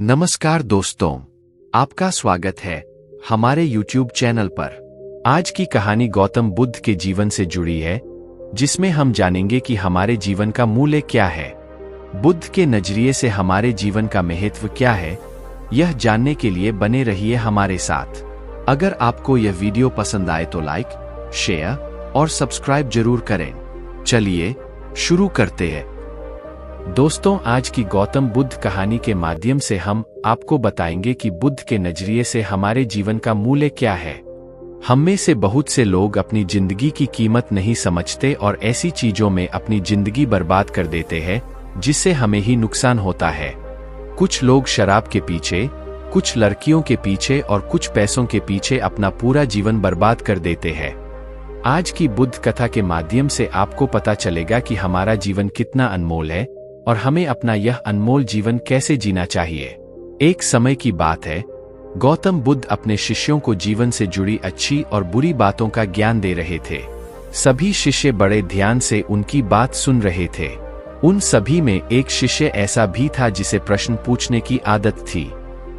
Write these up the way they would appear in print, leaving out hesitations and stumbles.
नमस्कार दोस्तों, आपका स्वागत है हमारे YouTube चैनल पर। आज की कहानी गौतम बुद्ध के जीवन से जुड़ी है, जिसमें हम जानेंगे कि हमारे जीवन का मूल्य क्या है, बुद्ध के नजरिए से हमारे जीवन का महत्व क्या है। यह जानने के लिए बने रहिए हमारे साथ। अगर आपको यह वीडियो पसंद आए तो लाइक, शेयर और सब्सक्राइब जरूर करें। चलिए शुरू करते हैं। दोस्तों, आज की गौतम बुद्ध कहानी के माध्यम से हम आपको बताएंगे कि बुद्ध के नजरिए से हमारे जीवन का मूल्य क्या है। हम में से बहुत से लोग अपनी जिंदगी की कीमत नहीं समझते और ऐसी चीजों में अपनी जिंदगी बर्बाद कर देते हैं जिससे हमें ही नुकसान होता है। कुछ लोग शराब के पीछे, कुछ लड़कियों के पीछे और कुछ पैसों के पीछे अपना पूरा जीवन बर्बाद कर देते हैं। आज की बुद्ध कथा के माध्यम से आपको पता चलेगा कि हमारा जीवन कितना अनमोल है और हमें अपना यह अनमोल जीवन कैसे जीना चाहिए। एक समय की बात है, गौतम बुद्ध अपने शिष्यों को जीवन से जुड़ी अच्छी और बुरी बातों का ज्ञान दे रहे थे। सभी शिष्य बड़े ध्यान से उनकी बात सुन रहे थे। उन सभी में एक शिष्य ऐसा भी था जिसे प्रश्न पूछने की आदत थी।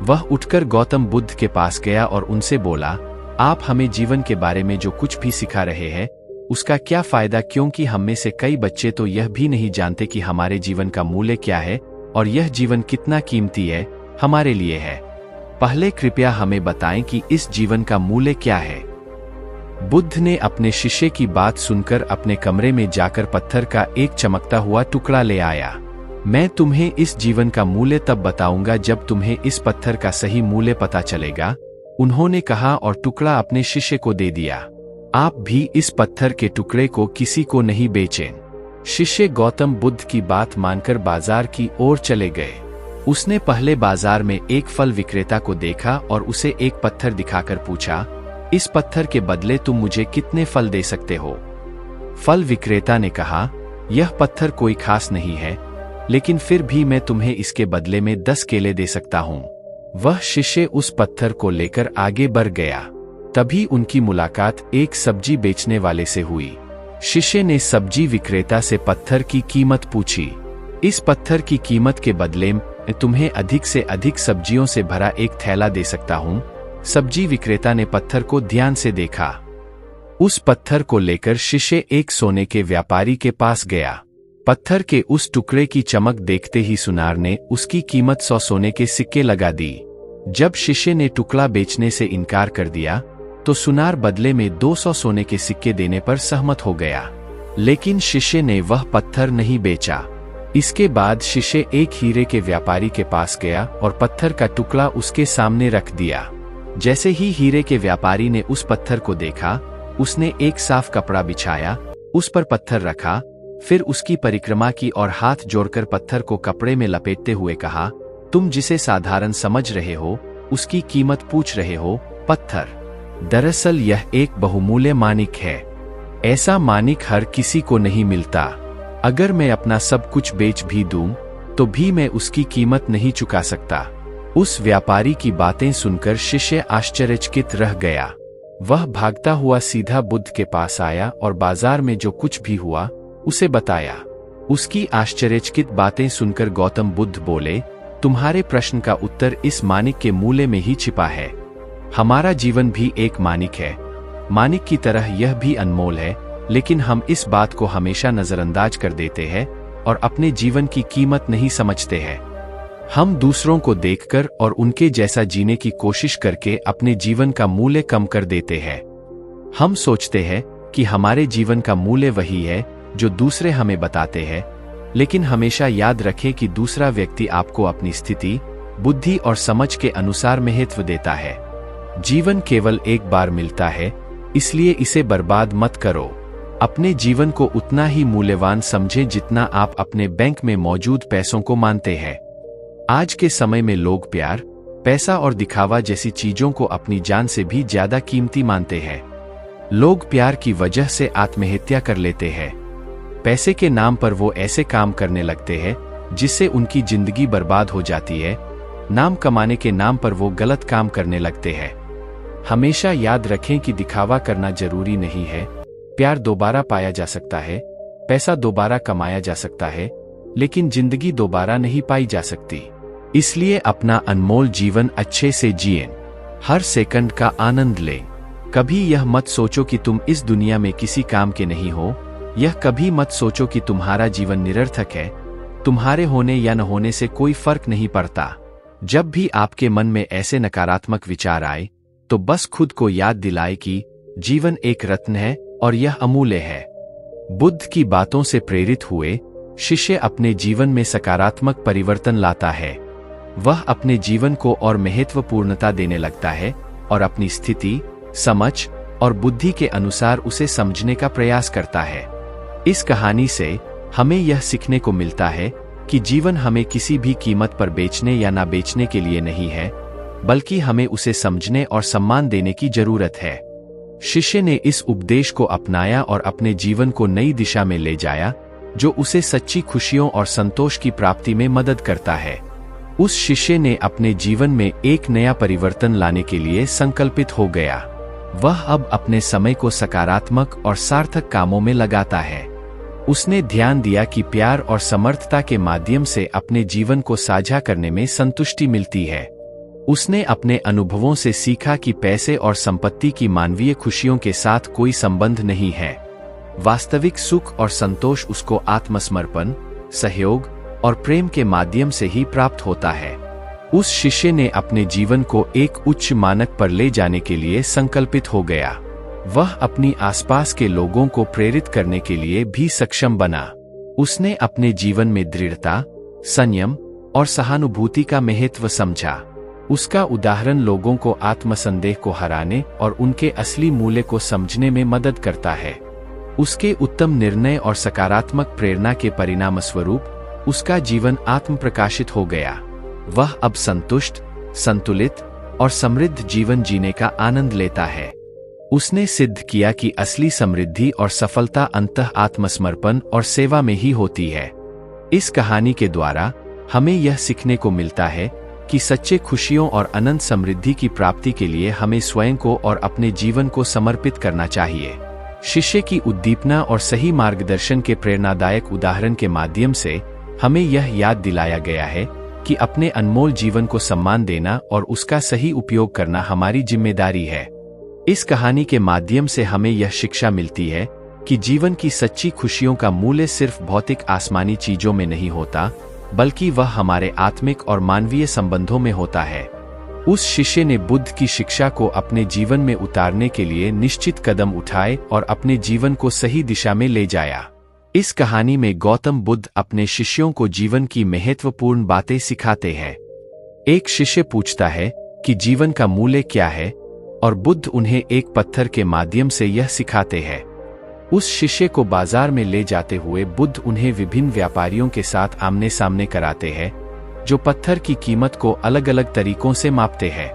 वह उठकर गौतम बुद्ध के पास गया और उनसे बोला, आप हमें जीवन के बारे में जो कुछ भी सिखा रहे हैं उसका क्या फायदा, क्योंकि हम में से कई बच्चे तो यह भी नहीं जानते कि हमारे जीवन का मूल्य क्या है और यह जीवन कितना कीमती है हमारे लिए है। पहले कृपया हमें बताएं कि इस जीवन का मूल्य क्या है। बुद्ध ने अपने शिष्य की बात सुनकर अपने कमरे में जाकर पत्थर का एक चमकता हुआ टुकड़ा ले आया। मैं तुम्हें इस जीवन का मूल्य तब बताऊंगा जब तुम्हें इस पत्थर का सही मूल्य पता चलेगा, उन्होंने कहा और टुकड़ा अपने शिष्य को दे दिया। आप भी इस पत्थर के टुकड़े को किसी को नहीं बेचें। शिष्य गौतम बुद्ध की बात मानकर बाजार की ओर चले गए। उसने पहले बाजार में एक फल विक्रेता को देखा और उसे एक पत्थर दिखाकर पूछा, इस पत्थर के बदले तुम मुझे कितने फल दे सकते हो? फल विक्रेता ने कहा, यह पत्थर कोई खास नहीं है, लेकिन फिर भी मैं तुम्हें इसके बदले में 10 केले दे सकता हूँ। वह शिष्य उस पत्थर को लेकर आगे बढ़ गया। तभी उनकी मुलाकात एक सब्जी बेचने वाले से हुई। शिष्य ने सब्जी विक्रेता से पत्थर की कीमत पूछी। इस पत्थर की कीमत के बदले मैं तुम्हें अधिक से अधिक सब्जियों से भरा एक थैला दे सकता हूँ। सब्जी विक्रेता ने पत्थर को ध्यान से देखा। उस पत्थर को लेकर शिष्य एक सोने के व्यापारी के पास गया। पत्थर के उस टुकड़े की चमक देखते ही सुनार ने उसकी कीमत 100 सोने के सिक्के लगा दी। जब शिष्य ने टुकड़ा बेचने से इनकार कर दिया तो सुनार बदले में 200 सोने के सिक्के देने पर सहमत हो गया, लेकिन शिष्य ने वह पत्थर नहीं बेचा। इसके बाद शिष्य एक हीरे के व्यापारी के पास गया और पत्थर का टुकड़ा उसके सामने रख दिया। जैसे ही हीरे के व्यापारी ने उस पत्थर को देखा, उसने एक साफ कपड़ा बिछाया, उस पर पत्थर रखा, फिर उसकी परिक्रमा की और हाथ जोड़कर पत्थर को कपड़े में लपेटते हुए कहा, तुम जिसे साधारण समझ रहे हो उसकी कीमत पूछ रहे हो, पत्थर। दरअसल यह एक बहुमूल्य माणिक है। ऐसा माणिक हर किसी को नहीं मिलता। अगर मैं अपना सब कुछ बेच भी दूं, तो भी मैं उसकी कीमत नहीं चुका सकता। उस व्यापारी की बातें सुनकर शिष्य आश्चर्यचकित रह गया। वह भागता हुआ सीधा बुद्ध के पास आया और बाजार में जो कुछ भी हुआ उसे बताया। उसकी आश्चर्यचकित बातें सुनकर गौतम बुद्ध बोले, तुम्हारे प्रश्न का उत्तर इस माणिक के मूल्य में ही छिपा है। हमारा जीवन भी एक माणिक है। माणिक की तरह यह भी अनमोल है, लेकिन हम इस बात को हमेशा नजरअंदाज कर देते हैं और अपने जीवन की कीमत नहीं समझते हैं। हम दूसरों को देखकर और उनके जैसा जीने की कोशिश करके अपने जीवन का मूल्य कम कर देते हैं। हम सोचते हैं कि हमारे जीवन का मूल्य वही है जो दूसरे हमें बताते हैं, लेकिन हमेशा याद रखें कि दूसरा व्यक्ति आपको अपनी स्थिति, बुद्धि और समझ के अनुसार महत्व देता है। जीवन केवल एक बार मिलता है, इसलिए इसे बर्बाद मत करो। अपने जीवन को उतना ही मूल्यवान समझें जितना आप अपने बैंक में मौजूद पैसों को मानते हैं। आज के समय में लोग प्यार, पैसा और दिखावा जैसी चीजों को अपनी जान से भी ज्यादा कीमती मानते हैं। लोग प्यार की वजह से आत्महत्या कर लेते हैं। पैसे के नाम पर वो ऐसे काम करने लगते हैं जिससे उनकी जिंदगी बर्बाद हो जाती है। नाम कमाने के नाम पर वो गलत काम करने लगते हैं। हमेशा याद रखें कि दिखावा करना जरूरी नहीं है। प्यार दोबारा पाया जा सकता है, पैसा दोबारा कमाया जा सकता है, लेकिन जिंदगी दोबारा नहीं पाई जा सकती। इसलिए अपना अनमोल जीवन अच्छे से जिएं, हर सेकंड का आनंद लें। कभी यह मत सोचो कि तुम इस दुनिया में किसी काम के नहीं हो, यह कभी मत सोचो कि तुम्हारा जीवन निरर्थक है। तुम्हारे होने या न होने से कोई फर्क नहीं पड़ता। जब भी आपके मन में ऐसे नकारात्मक विचार आए, तो बस खुद को याद दिलाए कि जीवन एक रत्न है और यह अमूल्य है। बुद्ध की बातों से प्रेरित हुए शिष्य अपने जीवन में सकारात्मक परिवर्तन लाता है। वह अपने जीवन को और महत्वपूर्णता देने लगता है और अपनी स्थिति, समझ और बुद्धि के अनुसार उसे समझने का प्रयास करता है। इस कहानी से हमें यह सीखने को मिलता है कि जीवन हमें किसी भी कीमत पर बेचने या ना बेचने के लिए नहीं है, बल्कि हमें उसे समझने और सम्मान देने की जरूरत है। शिष्य ने इस उपदेश को अपनाया और अपने जीवन को नई दिशा में ले जाया, जो उसे सच्ची खुशियों और संतोष की प्राप्ति में मदद करता है। उस शिष्य ने अपने जीवन में एक नया परिवर्तन लाने के लिए संकल्पित हो गया। वह अब अपने समय को सकारात्मक और सार्थक कामों में लगाता है। उसने ध्यान दिया कि प्यार और समर्थता के माध्यम से अपने जीवन को साझा करने में संतुष्टि मिलती है। उसने अपने अनुभवों से सीखा कि पैसे और संपत्ति की मानवीय खुशियों के साथ कोई संबंध नहीं है। वास्तविक सुख और संतोष उसको आत्मसमर्पण, सहयोग और प्रेम के माध्यम से ही प्राप्त होता है। उस शिष्य ने अपने जीवन को एक उच्च मानक पर ले जाने के लिए संकल्पित हो गया। वह अपनी आसपास के लोगों को प्रेरित करने के लिए भी सक्षम बना। उसने अपने जीवन में दृढ़ता, संयम और सहानुभूति का महत्व समझा। उसका उदाहरण लोगों को आत्मसंदेह को हराने और उनके असली मूल्य को समझने में मदद करता है। उसके उत्तम निर्णय और सकारात्मक प्रेरणा के परिणामस्वरूप उसका जीवन आत्म प्रकाशित हो गया। वह अब संतुष्ट, संतुलित और समृद्ध जीवन जीने का आनंद लेता है। उसने सिद्ध किया कि असली समृद्धि और सफलता अंततः आत्मसमर्पण और सेवा में ही होती है। इस कहानी के द्वारा हमें यह सीखने को मिलता है कि सच्चे खुशियों और अनंत समृद्धि की प्राप्ति के लिए हमें स्वयं को और अपने जीवन को समर्पित करना चाहिए। शिष्य की उद्दीपना और सही मार्गदर्शन के प्रेरणादायक उदाहरण के माध्यम से हमें यह याद दिलाया गया है कि अपने अनमोल जीवन को सम्मान देना और उसका सही उपयोग करना हमारी जिम्मेदारी है। इस कहानी के माध्यम से हमें यह शिक्षा मिलती है कि जीवन की सच्ची खुशियों का मूल्य सिर्फ भौतिक आसमानी चीजों में नहीं होता, बल्कि वह हमारे आत्मिक और मानवीय संबंधों में होता है। उस शिष्य ने बुद्ध की शिक्षा को अपने जीवन में उतारने के लिए निश्चित कदम उठाए और अपने जीवन को सही दिशा में ले जाया। इस कहानी में गौतम बुद्ध अपने शिष्यों को जीवन की महत्वपूर्ण बातें सिखाते हैं। एक शिष्य पूछता है कि जीवन का मूल्य क्या है, और बुद्ध उन्हें एक पत्थर के माध्यम से यह सिखाते हैं। उस शिष्य को बाजार में ले जाते हुए बुद्ध उन्हें विभिन्न व्यापारियों के साथ आमने सामने कराते हैं, जो पत्थर की कीमत को अलग अलग तरीकों से मापते हैं।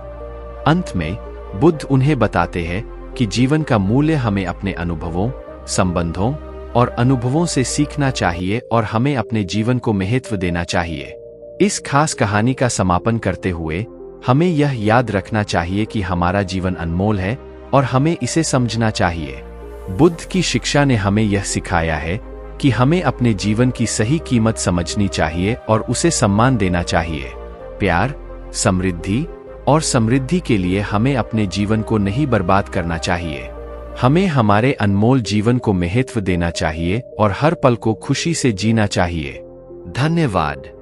अंत में बुद्ध उन्हें बताते हैं कि जीवन का मूल्य हमें अपने अनुभवों, संबंधों और अनुभवों से सीखना चाहिए और हमें अपने जीवन को महत्व देना चाहिए। इस खास कहानी का समापन करते हुए हमें यह याद रखना चाहिए कि हमारा जीवन अनमोल है और हमें इसे समझना चाहिए। बुद्ध की शिक्षा ने हमें यह सिखाया है कि हमें अपने जीवन की सही कीमत समझनी चाहिए और उसे सम्मान देना चाहिए। प्यार, समृद्धि और समृद्धि के लिए हमें अपने जीवन को नहीं बर्बाद करना चाहिए। हमें हमारे अनमोल जीवन को महत्व देना चाहिए और हर पल को खुशी से जीना चाहिए। धन्यवाद।